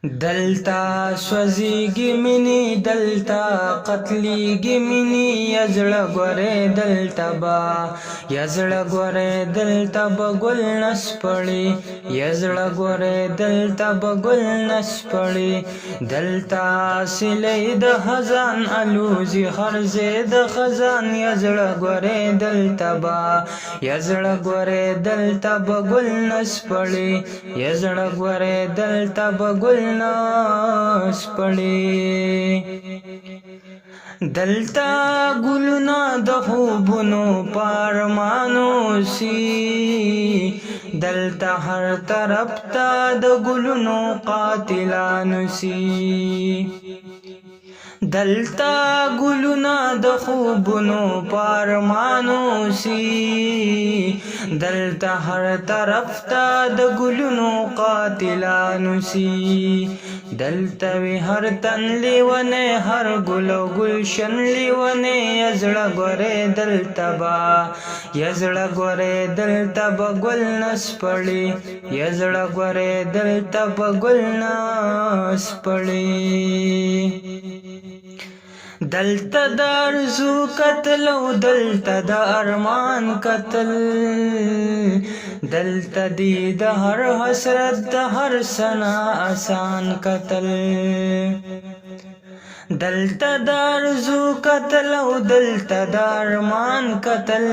دلتا سوزیگی منی دلتا قتلیگی منی یزړه ګوره دلتا با یزړه ګوره دلتا به ګل نس پړي یزړه ګوره دلتا به ګل نس پړي دلتا سلی د خزان الوزی خرزه د خزان یزړه ګوره دلتا با یزړه ګوره دلتا به ګل نس پړي یزړه ګوره دلتا به ګل ناس پړي دلتا ګلونه د خوبونو پارمانو سی دلتا هر طرف ته د ګلونو قاتلانو سی دلتا ګلونه د خوبونو پارمانو سی دلتا هر طرف ته د ګلونو قاتلانو سی دلتا وی هر تن لیونه هر ګل او گلشن لیونه یزړه ګوره دلتا با یزړه ګوره دلتا به ګل نس پړي یزړه ګوره دلتا به ګل نس پړي دلتا د ارزو قتل او دلتا د ارمان قتل دلتا دی د هر حسرت د هر سنا آسان قتل دلتا د ارزو قتل او دلتا د ارمان قتل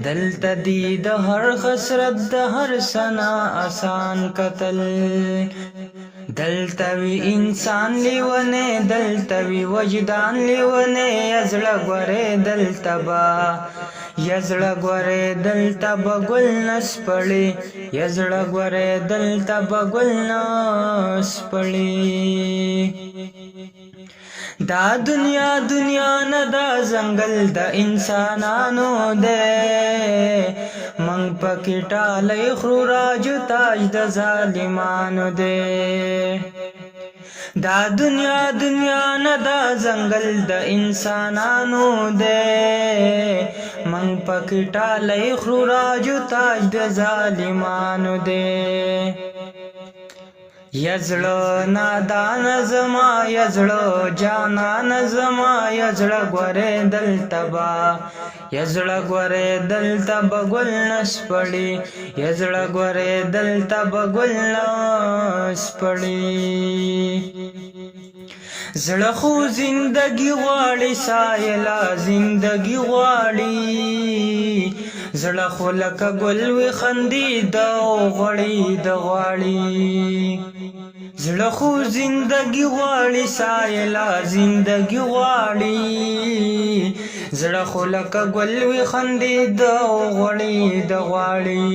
دلتا دی د هر حسرت د هر سنا آسان قتل دلتا وی انسان لیونه دلتا وی وجدان لیونه یزړه ګوره دلتا با یزړه ګوره دلتا به ګل نس پړي یزړه ګوره دلتا به ګل نس پړي دا دنیا دنیا نه دا زنګل د انسانانو ده منګ پکې ټالې خرو راج تاج د ظالمانو ده دا دنیا دنیا نه دا زنګل د انسانانو ده منګ پکې ټالې خرو راج تاج د ظالمانو ده یزړه نادان زما یزړه جانان زما یزړه ګوره دلتا با یزړه ګوره دلتا به ګل نس پړي یزړه ګوره دلتا به ګل نس پړي زړه خو زندگی غواړي سایلا زندگی غواړي زړه خو لکه ګل وي خندي د غړي د غواړي زړه خو زندگی غواړي سایلا زندگی غواړي زړه خو لکه ګل وي خندي د غړي د غواړي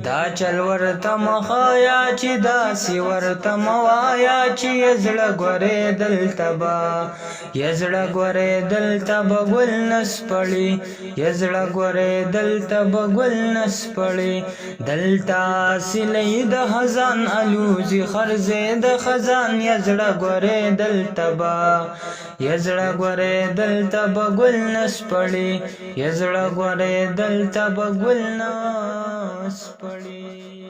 دا چل ورته مخایا چې داسې ورته موایا چې یزړه ګوره دلتا با یزړه ګوره دلتا به ګل نس پړي یزړه ګوره دلتا به ګل نس پړي دلتا سلی د خزان الوزی خرزه د خزان یزړه ګوره دلتا با یزړه ګوره دلتا به ګل نس پړي یزړه ګوره دلتا به ګل نس پړي